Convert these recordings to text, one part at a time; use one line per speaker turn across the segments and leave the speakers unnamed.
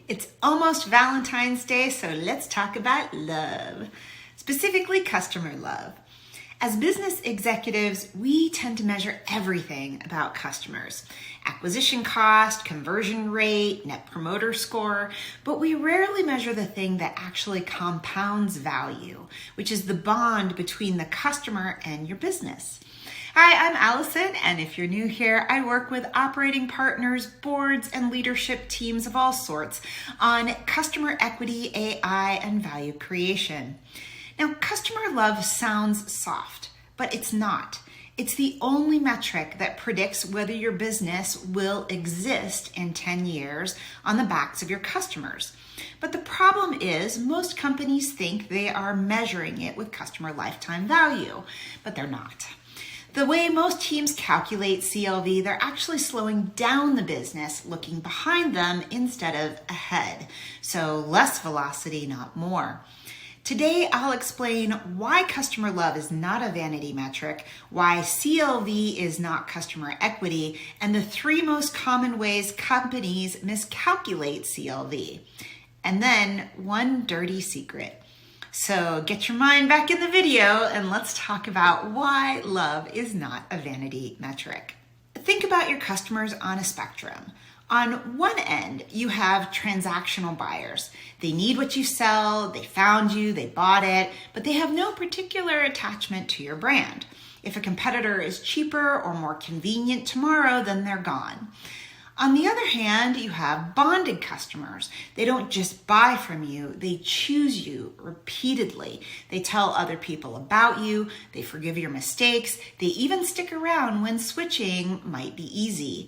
It's almost Valentine's Day, so let's talk about love, specifically customer love. As business executives, we tend to measure everything about customers: acquisition cost, conversion rate, net promoter score, but we rarely measure the thing that actually compounds value, which is the bond between the customer and your business. Hi, I'm Allison, and if you're new here, I work with operating partners, boards, and leadership teams of all sorts on customer equity, AI, and value creation. Now, customer love sounds soft, but it's not. It's the only metric that predicts whether your business will exist in 10 years on the backs of your customers. But the problem is most companies think they are measuring it with customer lifetime value, but they're not. The way most teams calculate CLV, they're actually slowing down the business, looking behind them instead of ahead. So less velocity, not more. Today, I'll explain why customer love is not a vanity metric, why CLV is not customer equity, and the 3 most common ways companies miscalculate CLV. And then one dirty secret. So get your mind back in the video and let's talk about why love is not a vanity metric. Think about your customers on a spectrum. On one end, you have transactional buyers. They need what you sell, they found you, they bought it, but they have no particular attachment to your brand. If a competitor is cheaper or more convenient tomorrow, then they're gone. On the other hand, you have bonded customers. They don't just buy from you, they choose you repeatedly. They tell other people about you, they forgive your mistakes, they even stick around when switching might be easy.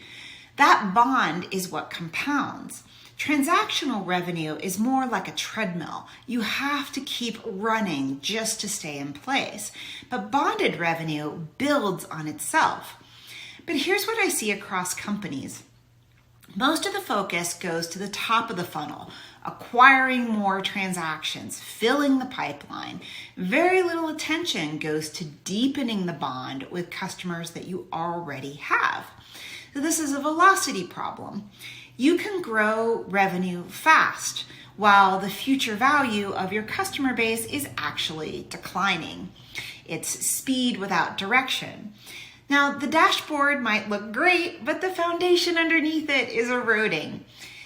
That bond is what compounds. Transactional revenue is more like a treadmill. You have to keep running just to stay in place. But bonded revenue builds on itself. But here's what I see across companies. Most of the focus goes to the top of the funnel, acquiring more transactions, filling the pipeline. Very little attention goes to deepening the bond with customers that you already have. So this is a velocity problem. You can grow revenue fast while the future value of your customer base is actually declining. It's speed without direction. Now, the dashboard might look great, but the foundation underneath it is eroding.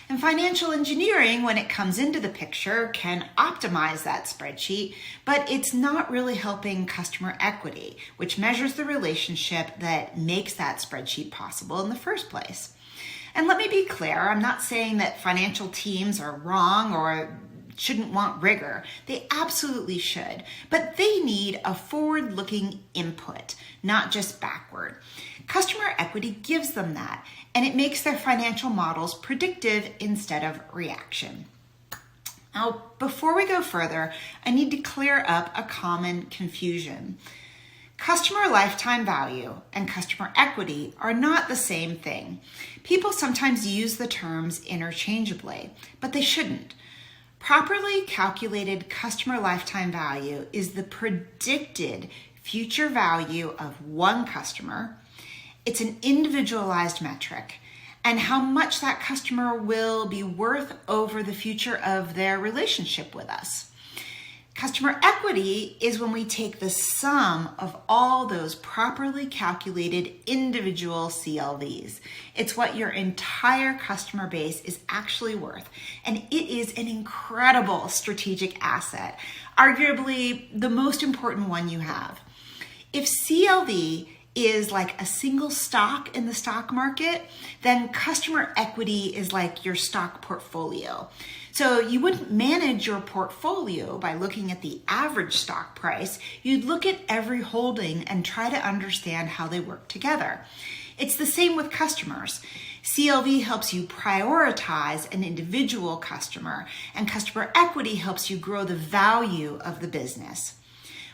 And financial engineering, when it comes into the picture, can optimize that spreadsheet, but it's not really helping customer equity, which measures the relationship that makes that spreadsheet possible in the first place. And let me be clear, I'm not saying that financial teams are wrong or shouldn't want rigor. They absolutely should, but they need a forward-looking input, not just backward. Customer equity gives them that, and it makes their financial models predictive instead of reaction. Now, before we go further, I need to clear up a common confusion. Customer lifetime value and customer equity are not the same thing. People sometimes use the terms interchangeably, but they shouldn't. Properly calculated customer lifetime value is the predicted future value of one customer. It's an individualized metric and how much that customer will be worth over the future of their relationship with us. Customer equity is when we take the sum of all those properly calculated individual CLVs. It's what your entire customer base is actually worth, and it is an incredible strategic asset, arguably the most important one you have. If CLV is like a single stock in the stock market, then customer equity is like your stock portfolio. So you wouldn't manage your portfolio by looking at the average stock price. You'd look at every holding and try to understand how they work together. It's the same with customers. CLV helps you prioritize an individual customer, and customer equity helps you grow the value of the business.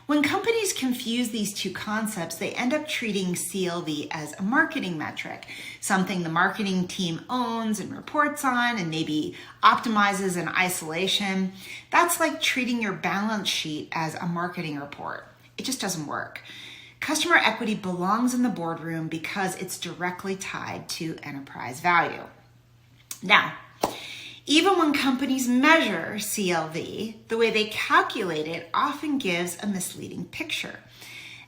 When companies confuse these two concepts, they end up treating CLV as a marketing metric, something the marketing team owns and reports on and maybe optimizes in isolation. That's like treating your balance sheet as a marketing report. It just doesn't work. Customer equity belongs in the boardroom because it's directly tied to enterprise value. Now, Even when companies measure CLV, the way they calculate it often gives a misleading picture.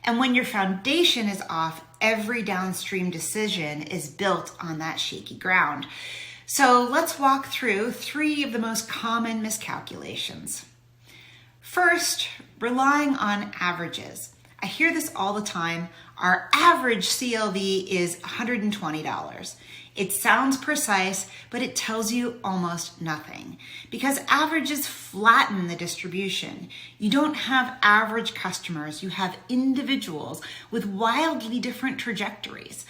And when your foundation is off, every downstream decision is built on that shaky ground. So let's walk through 3 of the most common miscalculations. First, relying on averages. I hear this all the time. Our average CLV is $120. It sounds precise, but it tells you almost nothing because averages flatten the distribution. You don't have average customers, you have individuals with wildly different trajectories.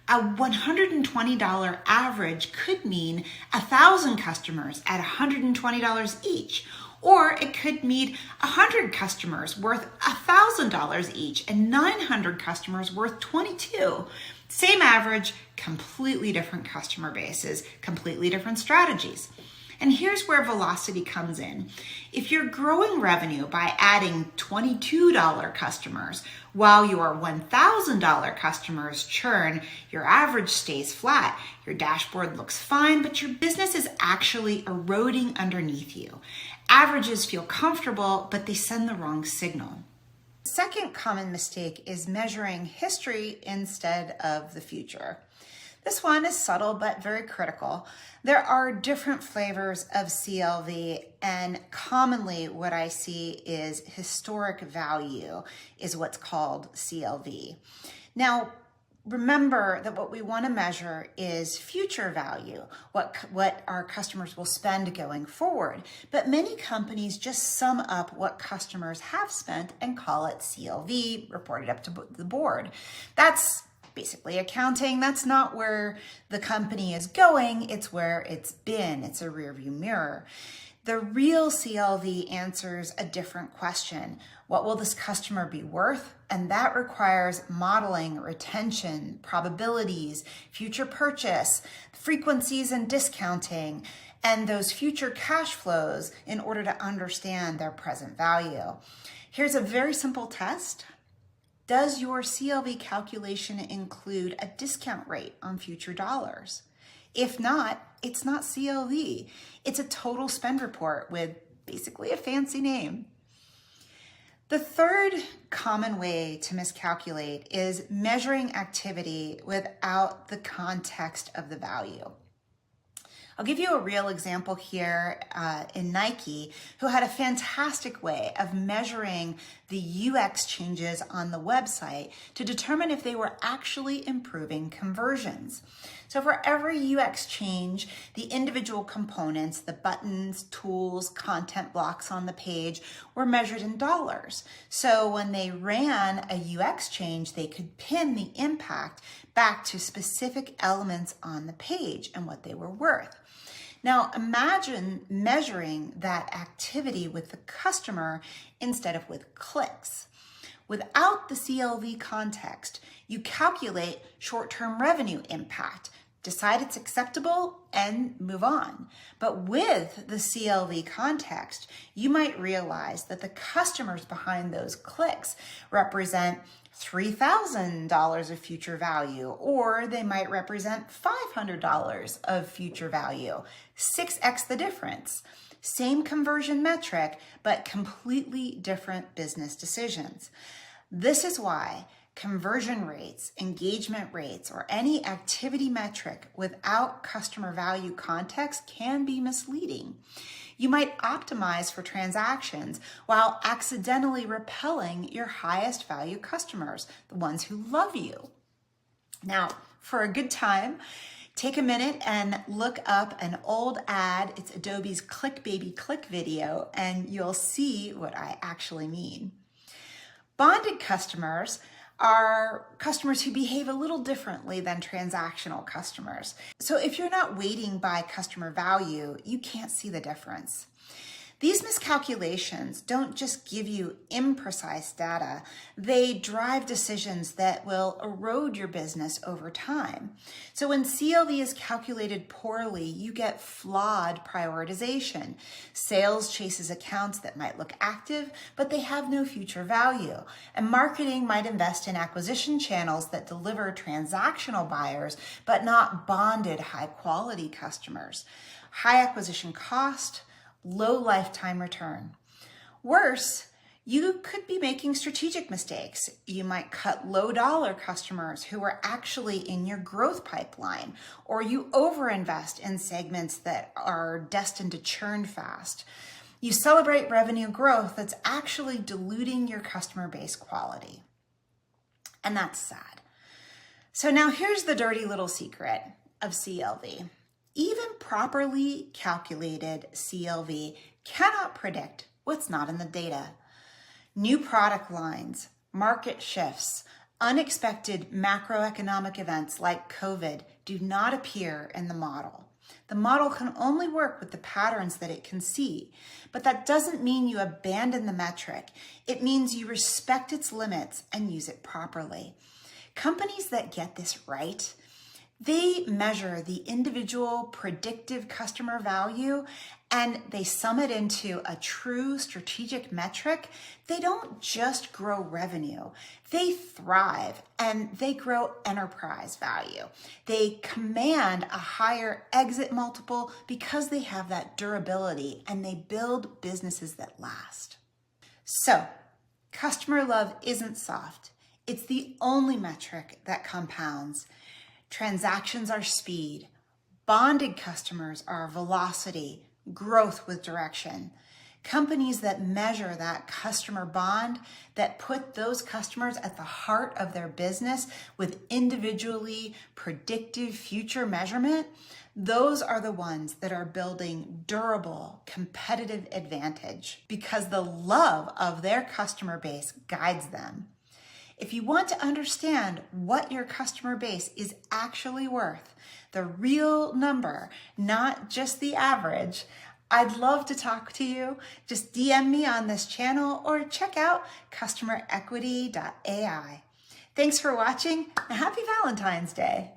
A $120 average could mean 1,000 customers at $120 each. Or it could mean 100 customers worth $1,000 each and 900 customers worth $22. Same average, completely different customer bases, completely different strategies. And here's where velocity comes in. If you're growing revenue by adding $22 customers while your $1,000 customers churn, your average stays flat. Your dashboard looks fine, but your business is actually eroding underneath you. Averages feel comfortable, but they send the wrong signal. The second common mistake is measuring history instead of the future. This one is subtle but very critical. There are different flavors of CLV, and commonly what I see is historic value is what's called CLV. Now, remember that what we want to measure is future value, what our customers will spend going forward. But many companies just sum up what customers have spent and call it CLV, reported up to the board. That's basically accounting. That's not where the company is going. It's where it's been. It's a rearview mirror. The real CLV answers a different question. What will this customer be worth? And that requires modeling, retention, probabilities, future purchase, frequencies and discounting, and those future cash flows in order to understand their present value. Here's a very simple test. Does your CLV calculation include a discount rate on future dollars? If not, it's not CLV. It's a total spend report with basically a fancy name. The third common way to miscalculate is measuring activity without the context of the value. I'll give you a real example here in Nike, who had a fantastic way of measuring the UX changes on the website to determine if they were actually improving conversions. So for every UX change, the individual components, the buttons, tools, content blocks on the page were measured in dollars. So when they ran a UX change, they could pin the impact back to specific elements on the page and what they were worth. Now imagine measuring that activity with the customer instead of with clicks. Without the CLV context, you calculate short-term revenue impact, decide it's acceptable, and move on. But with the CLV context, you might realize that the customers behind those clicks represent $3,000 of future value, or they might represent $500 of future value, 6x the difference. Same conversion metric, but completely different business decisions. This is why conversion rates, engagement rates, or any activity metric without customer value context can be misleading. You might optimize for transactions while accidentally repelling your highest value customers, the ones who love you. Now, for a good time, take a minute and look up an old ad. It's Adobe's Click Baby Click video, and you'll see what I actually mean. Bonded customers are customers who behave a little differently than transactional customers. So if you're not weighting by customer value, you can't see the difference. These miscalculations don't just give you imprecise data, they drive decisions that will erode your business over time. So when CLV is calculated poorly, you get flawed prioritization. Sales chases accounts that might look active, but they have no future value. And marketing might invest in acquisition channels that deliver transactional buyers, but not bonded high-quality customers. high acquisition cost, low lifetime return. Worse, you could be making strategic mistakes. You might cut low-dollar customers who are actually in your growth pipeline, or you overinvest in segments that are destined to churn fast. You celebrate revenue growth that's actually diluting your customer base quality. And that's sad. So now here's the dirty little secret of CLV. Even properly calculated CLV cannot predict what's not in the data. New product lines, market shifts, unexpected macroeconomic events like COVID do not appear in the model. The model can only work with the patterns that it can see, but that doesn't mean you abandon the metric. It means you respect its limits and use it properly. Companies that get this right, they measure the individual predictive customer value and they sum it into a true strategic metric. They don't just grow revenue, they thrive and they grow enterprise value. They command a higher exit multiple because they have that durability and they build businesses that last. So, customer love isn't soft. It's the only metric that compounds. Transactions are speed. Bonded customers are velocity, growth with direction. Companies that measure that customer bond, that put those customers at the heart of their business with individually predictive future measurement, those are the ones that are building durable competitive advantage because the love of their customer base guides them. If you want to understand what your customer base is actually worth, the real number, not just the average, I'd love to talk to you. Just DM me on this channel or check out customerequity.ai. Thanks for watching and happy Valentine's Day.